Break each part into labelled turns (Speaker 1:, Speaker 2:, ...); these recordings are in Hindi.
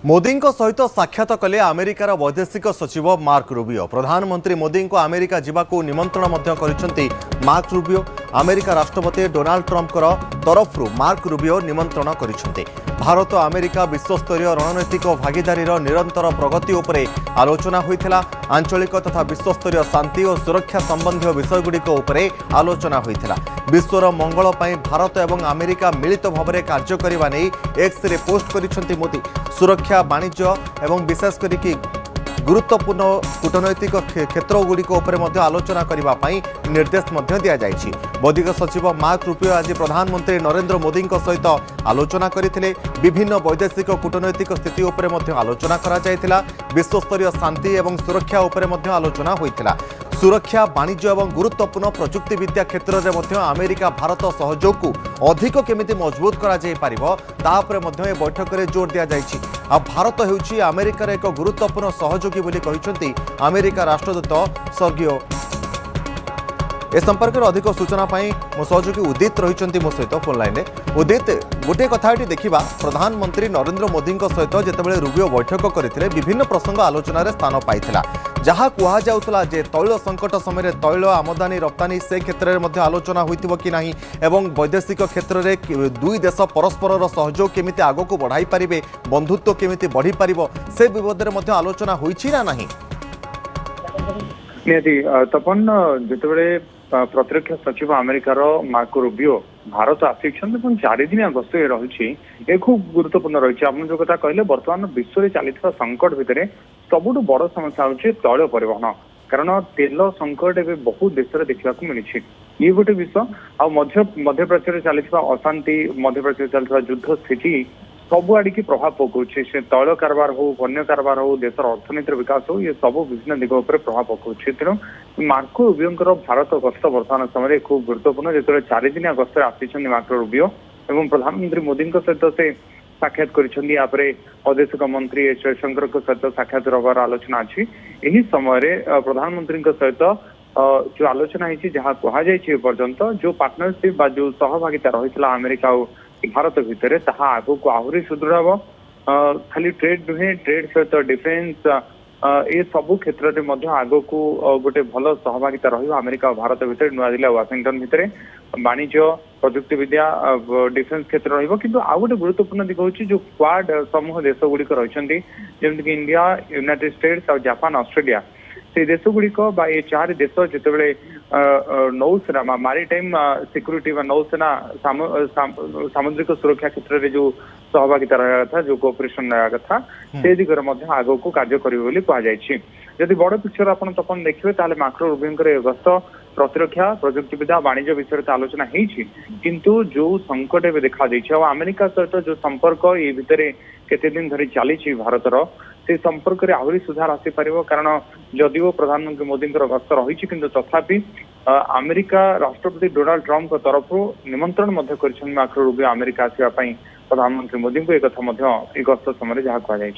Speaker 1: मोदी सहित साक्षात कले अमेरिकार वैदेशिक सचिव मार्क रूबियो। प्रधानमंत्री मोदी को अमेरिका जावाक निमंत्रण कर मार्क रूबियो। अमेरिका राष्ट्रपति डोनाल्ड ट्रंप तरफ मार्क रूबियो निमंत्रण कर भारत अमेरिका विश्वस्तरीय रणनैतिक भागीदारी निरंतर प्रगति उपरे आलोचना होइथिला। आंचलिक तथा विश्वस्तरीय शांति और सुरक्षा संबंधी विषयगुड़िक उपरे आलोचना होइथिला। विश्वर मंगल पई भारत एवं अमेरिका मिलित भाव कार्य करने नहीं एक्स रे पोस्ट करिसेंती मोदी। सुरक्षा वाणिज्य एवं विशेष करी गुरुत्वपूर्ण कूटनैतिक क्षेत्रगुड़िक आलोचना करने निर्देश दि जाएगी। वैदिक सचिव मार्क रूबियो आज प्रधानमंत्री नरेंद्र मोदी सहित आलोचना करते। विभिन्न वैदेशिक कूटनैतिक स्थिति उपर आलोचना करा। विश्वस्तरीय शांति एवं सुरक्षा उपर आलोचना होइथिला। सुरक्षा वाणिज्य एवं गुरुत्वपूर्ण प्रजुक्ति विद्या क्षेत्र में अमेरिका भारत सहयोग को अधिक केमिति मजबूत करा जाय पारिबो तापर मध्ये बैठक में जोर दिया जायछि। आ भारत हेउछि अमेरिकार एक गुरुत्वपूर्ण सहयोगी बोली कहिसंती अमेरिका राष्ट्रदूत सर्गियो। ए संपर्क में अधिक सूचना मो सहयोगी उदित रही मो सहित फोन लाइन में। उदित, गोटे कथाटी देखा प्रधानमंत्री नरेंद्र मोदी सहित जितेबाला रूबियो बैठक करते विभिन्न प्रसंग आलोचन स्थान पाई जहाँ कहुला जे तैल संकट समय तैल आमदानी रप्तानी से क्षेत्र में आलोचना होइतिबो कि नहीं एवं वैदेशिक क्षेत्र में दुई देश परस्पर सहयोग केमिति आगो को बढ़ाई पारिबे, बंधुत्व केमिति बढ़ी पारिबो से विबद में आलोचना होइछि ना नहीं?
Speaker 2: नियति तपन जितेबाला प्रतिरक्षा सचिव अमेरिकार मार्को रूबियो भारत आसिछन 4 दिन गस्त रही खूब गुरुत्वपूर्ण रही। आप जो कथा कहले बर्तमान विश्व में चली संकट भितर सबुठ बड़ समस्या हूँ तैल परिवहन। कारण तेल संकट एवं बहुत देश में देखा मिली। ये गोटे विषय मध्य प्राच्य चली अशांति, मध्य प्राच्य चलता युद्ध स्थिति सबुआड़ की प्रभाव पकाउछे। से तैल कारबार हो, वन्य कारबार हो, देशर अर्थनीतिर विकास हो, ये सब विभिन्न दिग उपर प्रभाव पकाउछे। तेणु मार्को रूबियोंकर भारत गस्त वर्तमान समय खूब गुरुत्वपूर्ण। जो 4 दिन गस्त आसिछन मार्को रूबियो एवं प्रधानमंत्री मोदी सहित से साक्षात करिसेंती। यापरे वैदेशिक मंत्री एस जयशंकर सहित साक्षात रहार आलोचना अच्छी। यही समय प्रधानमंत्री सहित जो आलोचना है जहाँ कहुई पर्यंत जो पार्टनरशिप जो सहभागिता रही अमेरिका और भारत भितर ताहा आगो को आहरी सुदृढ़ हम। खाली ट्रेड नुहे, ट्रेड सहित डिफेन्स ये सबू क्षेत्र में आगो को गोटे भल सहभागिता रही अमेरिका और भारत भितर नुआ दिल्ली वाशिंगटन भितर वाणिज्य प्रजुक्ति विद्या डिफेन्स क्षेत्र रहिबो। किंतु आ गोटे गुरुत्वपूर्ण दिग होची जो क्वाड समूह देश गुड़िक रही जमीक इंडिया, यूनाइटेड स्टेट्स और जापान, ऑस्ट्रेलिया से देश गुड़िक ये 4 देश जितेबाला नौसेना मारीटाइम सिक्यूरीटी नौसेना सामुद्रिक सुरक्षा क्षेत्र में जो सहभागिता रहा था, जो कोऑपरेशन रहा था से दिगरे आग को कार्य करेंगे कहुई। जदि बड़ पिक्चर आप तपन देखिए ताले मार्को रूबियोंकर गस्त प्रतिरक्षा प्रजुक्ति विद्या वाणिज्य विषय में आलोचना होती। किंतु जो संकट एवं देखा अमेरिका सहित जो संपर्क ये भितर केते दिन धरी चली भारतर से संपर्क में आहरी सुधार आसीपर। कारण जदिव प्रधानमंत्री मोदी गस्त रही किंतु तथापि अमेरिका राष्ट्रपति डोनाल्ड ट्रंप तरफ निमंत्रण कर मार्को रूबियो अमेरिका आसवाई प्रधानमंत्री मोदी को एक गस्त समय जहाँ कहुई।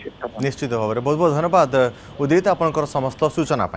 Speaker 1: निश्चित भाव में बहुत बहुत धन्यवाद उदित आपंकर समस्त सूचना।